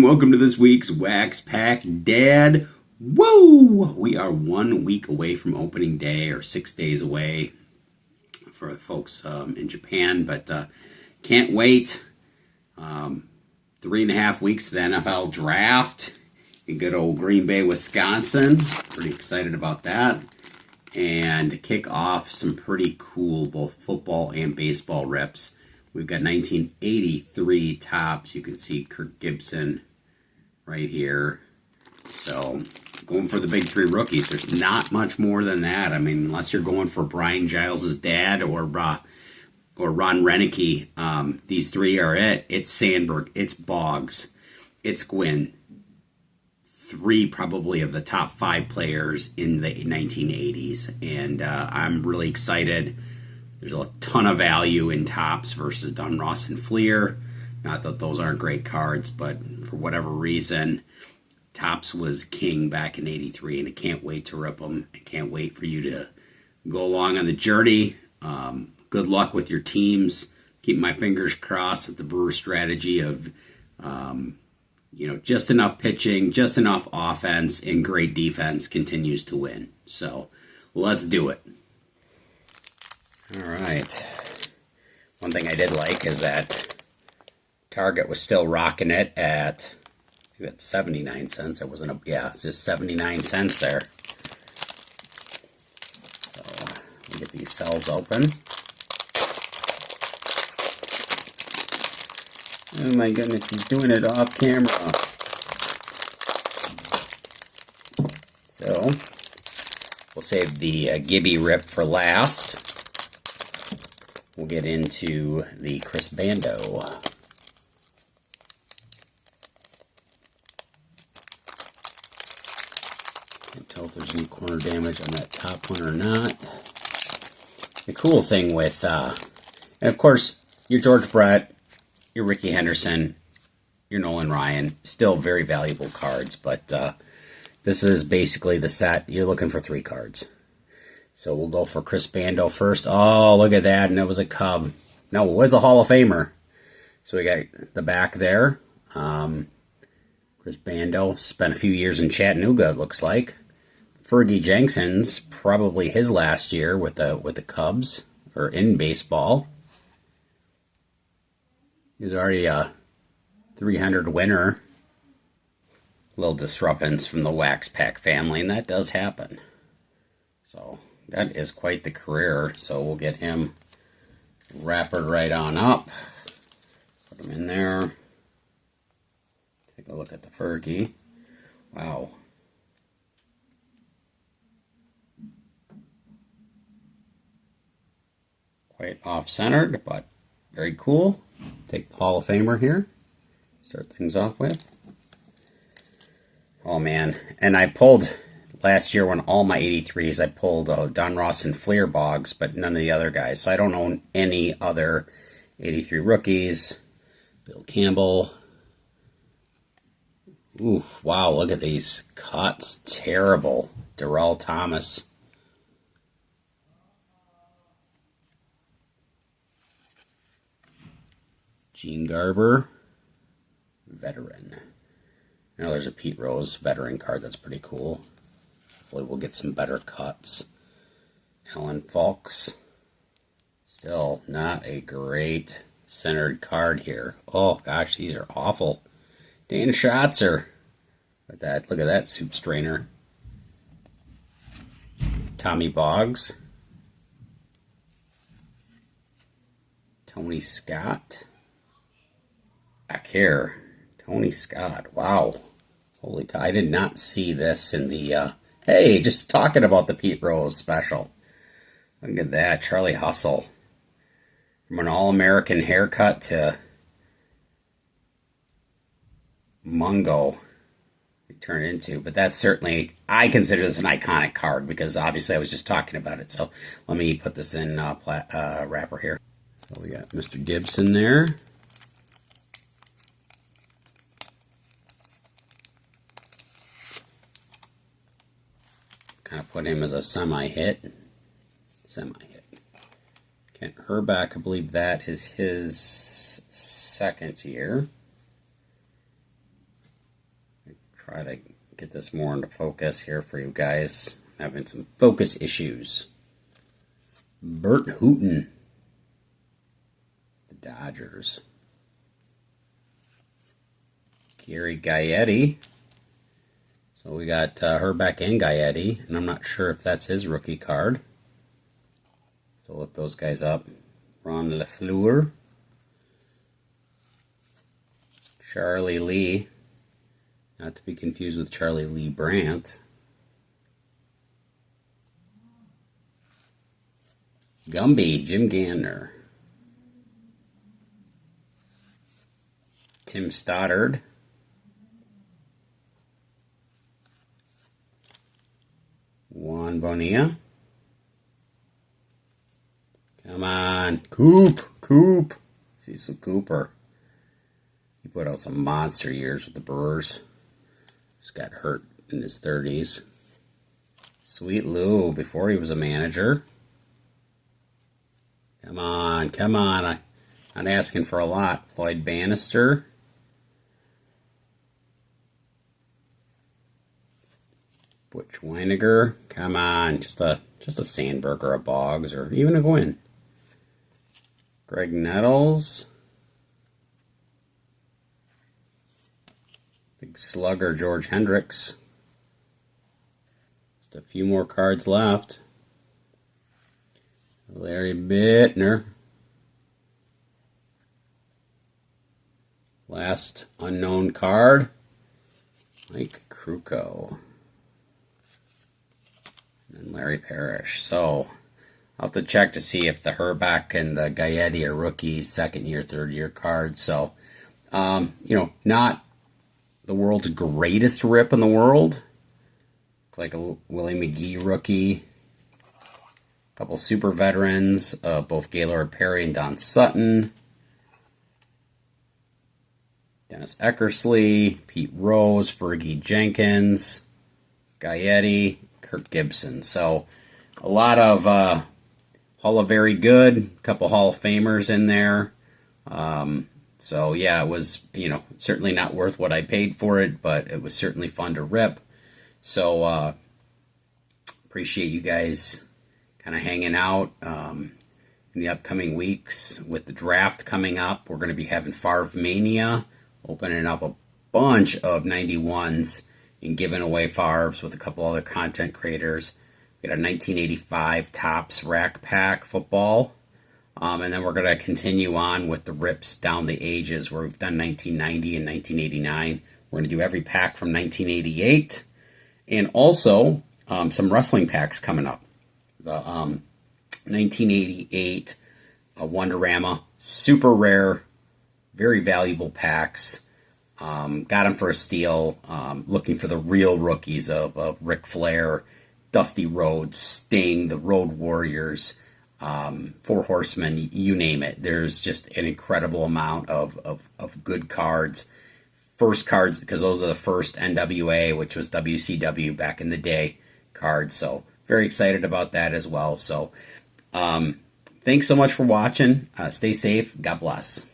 welcome to this week's Wax Pack Dad. Woo! We are 1 week away from opening day, or 6 days away for folks in Japan, but can't wait. 3.5 weeks to the NFL draft in good old Green Bay, Wisconsin. Pretty excited about that. And to kick off some pretty cool both football and baseball reps. We've got 1983 tops. You can see Kirk Gibson right here. So going for the big three rookies. There's not much more than that. I mean, unless you're going for Brian Giles' dad or Ron Renicky, these three are it. It's Sandberg, it's Boggs, it's Gwynn. Three probably of the top 5 players in the 1980s. And I'm really excited. There's a ton of value in tops versus Donruss and Fleer. Not that those aren't great cards, but for whatever reason, tops was king back in 83, and I can't wait to rip them. I can't wait for you to go along on the journey. Good luck with your teams. Keep my fingers crossed that the Brewers' strategy of just enough pitching, just enough offense, and great defense continues to win. So let's do it. All right. One thing I did like is that Target was still rocking it at, I think that's 79 cents. It wasn't it's just 79 cents there. So let me get these cells open. Oh my goodness, he's doing it off camera. So we'll save the Gibby rip for last. We'll get into the Chris Bando. Can't tell if there's any corner damage on that top one or not. The cool thing with, and of course, your George Brett, your Ricky Henderson, your Nolan Ryan, still very valuable cards, but this is basically the set. You're looking for 3 cards. So we'll go for Chris Bando first. Oh, look at that. And it was a Cub. No, it was a Hall of Famer. So we got the back there. Chris Bando spent a few years in Chattanooga, it looks like. Fergie Jenkins, probably his last year with the Cubs, or in baseball. He was already a 300 winner. Little disruptions from the Wax Pack family, and that does happen. So that is quite the career. So we'll get him wrapped right on up. Put him in there. Take a look at the Fergie. Wow. Quite off-centered, but very cool. Take the Hall of Famer here. Start things off with. Oh man. And I pulled last year when all my 83s, I pulled Donruss and Fleer Boggs, but none of the other guys. So I don't own any other 83 rookies. Bill Campbell. Ooh, wow, look at these cuts. Terrible. Darrell Thomas. Gene Garber. Veteran. Now there's a Pete Rose veteran card that's pretty cool. Hopefully we'll get some better cuts. Alan Falks. Still not a great centered card here. Oh gosh, these are awful. Dan Schatzer. Look at that soup strainer. Tommy Boggs. Tony Scott. Back here. Tony Scott. Wow. Holy cow. I did not see this in the... Hey, just talking about the Pete Rose special. Look at that. Charlie Hustle. From an All-American haircut to Mungo. He turned into. But that's certainly... I consider this an iconic card because obviously I was just talking about it. So let me put this in wrapper here. So we got Mr. Gibson there. Kind of put him as a semi-hit. Kent Hrbek, I believe that is his second year. get this more into focus here for you guys. Having some focus issues. Bert Hooton, the Dodgers. Gary Gaetti. So we got Herbeck and Gaetti, and I'm not sure if that's his rookie card. So look those guys up. Ron LeFleur. Charlie Lee. Not to be confused with Charlie Lee Brandt. Gumby, Jim Gantner. Tim Stoddard. Juan Bonilla. Come on. Coop. Cecil Cooper. He put out some monster years with the Brewers. Just got hurt in his 30s. Sweet Lou before he was a manager. Come on. I'm not asking for a lot. Floyd Bannister. Butch Weiniger. Come on. Just a Sandberg or a Boggs or even a Gwynn. Greg Nettles. Big slugger George Hendricks. Just a few more cards left. Larry Bittner. Last unknown card. Mike Krukow. And Larry Parrish. So I'll have to check to see if the Herbeck and the Gaetti are rookies, second year, third year cards. So, not the world's greatest rip in the world. Looks like a Willie McGee rookie. A couple super veterans, both Gaylord Perry and Don Sutton. Dennis Eckersley, Pete Rose, Fergie Jenkins, Gaetti, Kirk Gibson. So a lot of Hall of Very Good, a couple Hall of Famers in there. So yeah, it was, certainly not worth what I paid for it, but it was certainly fun to rip. So appreciate you guys kind of hanging out in the upcoming weeks with the draft coming up. We're going to be having Favre Mania, opening up a bunch of 91s and giving away Favres with a couple other content creators. We got a 1985 Topps Rack Pack football. And then we're going to continue on with the rips down the ages where we've done 1990 and 1989. We're going to do every pack from 1988. And also some wrestling packs coming up. The 1988 Wonderama, super rare, very valuable packs. Got them for a steal. Looking for the real rookies of Ric Flair, Dusty Rhodes, Sting, the Road Warriors, Four Horsemen, you name it. There's just an incredible amount of good cards. First cards, because those are the first NWA, which was WCW back in the day, cards. So very excited about that as well. So thanks so much for watching. Stay safe. God bless.